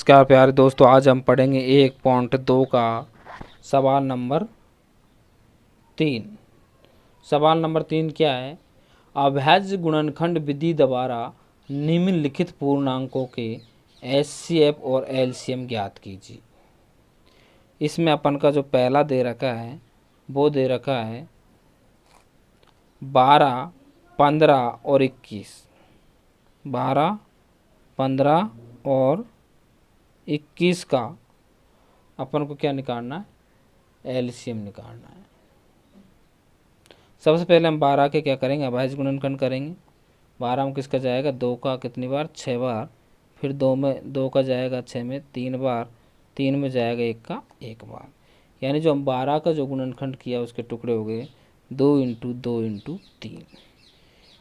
नमस्कार प्यारे दोस्तों, आज हम पढ़ेंगे 1.2 का सवाल नंबर 3। सवाल नंबर 3 क्या है? अभाज्य गुणनखंड विधि द्वारा निम्नलिखित पूर्णांकों के एचसीएफ और एलसीएम ज्ञात कीजिए। इसमें अपन का जो पहला दे रखा है वो दे रखा है 12, 15 और 21। 12, 15 और 21 का अपन को क्या निकालना है? एलसीएम निकालना है। सबसे पहले हम 12 के क्या करेंगे? अभाज्य गुणनखंड करेंगे। 12 में किसका जाएगा? 2 का कितनी बार? 6 बार। फिर 2 में 2 का जाएगा 6 में 3 बार। 3 में जाएगा 1 का 1 बार। यानी जो हम 12 का जो गुणनखंड किया उसके टुकड़े हो गए 2 इंटू 2 इंटू 3।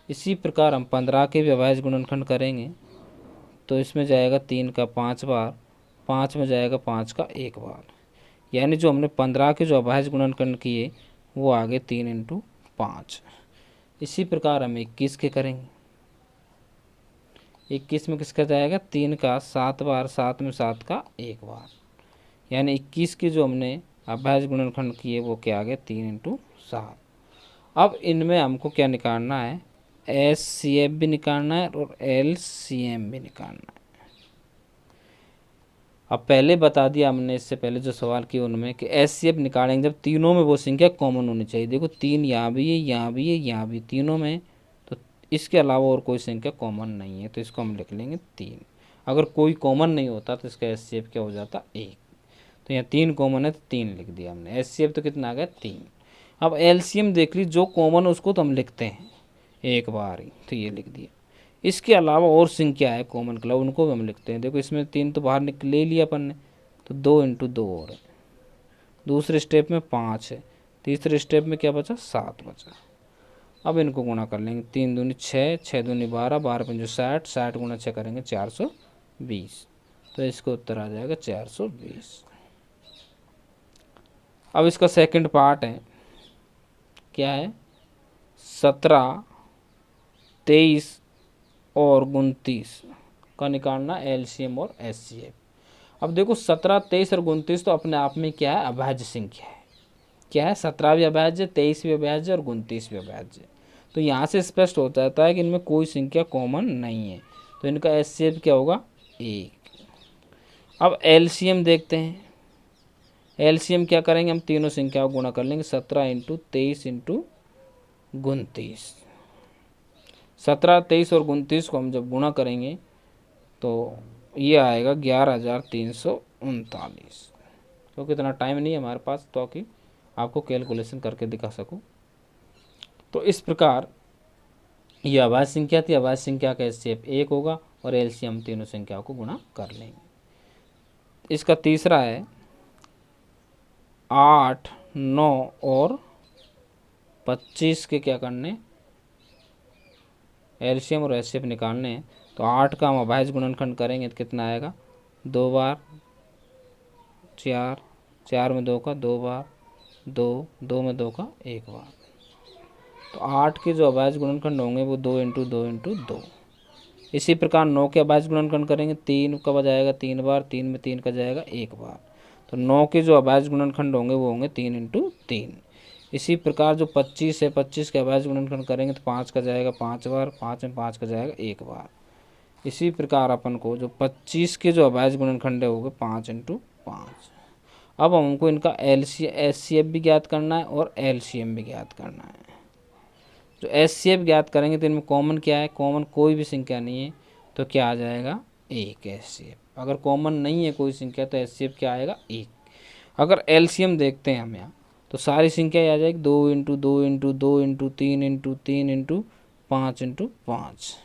इसी प्रकार हम 15 के भी अभाज्य गुणनखंड करेंगे तो इसमें जाएगा 3 का 5 बार। 5 में जाएगा 5 का 1 बार। यानी जो हमने 15 के जो अभाज्य गुणनखंड किए वो आ गए 3 इंटू 5। इसी प्रकार हम 21 के करेंगे। 21 में किसका जाएगा? 3 का 7 बार। 7 में 7 का 1 बार। यानी 21 के जो हमने अभाज्य गुणनखंड किए वो क्या आ गए? 3 इंटू 7। अब इनमें हमको क्या निकालना है? एचसीएफ भी निकालना है और एलसीएम भी निकालना है। अब पहले बता दिया हमने इससे पहले जो सवाल किए उनमें कि एचसीएफ निकालेंगे जब तीनों में वो संख्या कॉमन होनी चाहिए। देखो 3 यहाँ भी है, यहाँ भी है, यहाँ भी, तीनों में, तो इसके अलावा और कोई संख्या कॉमन नहीं है तो इसको हम लिख लेंगे 3। अगर कोई कॉमन नहीं होता तो इसका एचसीएफ क्या हो जाता? 1। तो यहाँ 3 कॉमन है तो 3 लिख दिया हमने। एचसीएफ तो कितना आ गया? 3। अब एलसीएम देख ली, जो कॉमन उसको तो हम लिखते हैं एक बार ही, तो ये लिख दिया। इसके अलावा और संख्या है कॉमन क्लब, उनको भी हम लिखते हैं। देखो इसमें 3 तो बाहर ले लिया अपन ने, तो 2 इंटू 2 और है। दूसरे स्टेप में 5 है। तीसरे स्टेप में क्या बचा? 7 बचा। अब इनको गुणा कर लेंगे। 3 दूनी 6, 6 दूनी 12, 12 पंजे 60, 60 गुणा 6 करेंगे 420। तो इसका उत्तर आ जाएगा 420। अब इसका सेकंड पार्ट है, क्या है? 17, 23 और 29 का निकालना एलसीएम और एचसीएफ। अब देखो 17, 23 और 29 तो अपने आप में क्या है? अभाज्य संख्या है। क्या है? 17 भी अभाज्य, 23 भी अभाज्य और 29 भी अभाज्य। तो यहाँ से स्पष्ट हो जाता है कि इनमें कोई संख्या कॉमन नहीं है, तो इनका एचसीएफ क्या होगा? 1। अब एलसीएम देखते हैं। एलसीएम क्या करेंगे? हम तीनों संख्याओं को गुणा कर लेंगे। 17 इंटू 23 इंटू 29। 17, 23 और 29 को हम जब गुणा करेंगे तो ये आएगा 11,339। क्योंकि इतना टाइम नहीं है हमारे पास तो कि आपको कैलकुलेशन करके दिखा सकूं। तो इस प्रकार ये अभाज्य संख्या थी। अभाज्य संख्या का एचसीएफ 1 होगा और एलसीएम तीनों संख्याओं को गुणा कर लेंगे। इसका तीसरा है 8, 9 और 25 के क्या करने? एलसीएम और एचसीएफ निकालने हैं। तो 8 का हम अभाज्य गुणनखंड करेंगे तो कितना आएगा? 2 बार 4, 4 में 2 का 2 बार, 2, 2 में 2 का 1 बार। तो 8 के जो अभाज्य गुणनखंड होंगे वो 2 इंटू 2 इंटू 2। इसी प्रकार 9 के अभाज्य गुणनखंड करेंगे। 3 का बजाएगा 3 बार, 3 में 3 का जाएगा 1 बार। तो 9 के जो अभाज्य गुणनखंड होंगे वो होंगे 3 इंटू 3। इसी प्रकार जो 25 है, 25 के अभाज्य गुणनखंड करेंगे तो 5 का जाएगा 5 बार, 5 में 5 का जाएगा 1 बार। इसी प्रकार अपन को जो 25 के जो अभाज्य गुणनखंड है हो गए 5 इंटू 5। अब हमको इनका एचसीएफ भी ज्ञात करना है और एलसीएम भी ज्ञात करना है। जो एचसीएफ ज्ञात करेंगे तो इनमें कॉमन क्या है? कॉमन कोई भी संख्या नहीं है तो क्या आ जाएगा? 1 एचसीएफ। अगर कॉमन नहीं है कोई संख्या तो एचसीएफ क्या आएगा? 1। अगर एलसीएम देखते हैं हम यहाँ तो सारी संख्या आ जाएगी 2 into 2 into 2 into 3 into 3 into 5 into 5।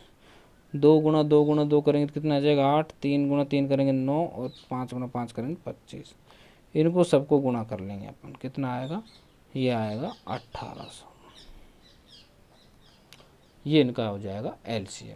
2 गुणा 2 गुणा 2 करेंगे तो कितना आ जाएगा? 8। 3 गुणा 3 करेंगे 9 और 5 गुणा 5 करेंगे 25। इनको सबको गुणा कर लेंगे अपन, कितना आएगा? ये आएगा 1800। ये इनका हो जाएगा एलसीएम।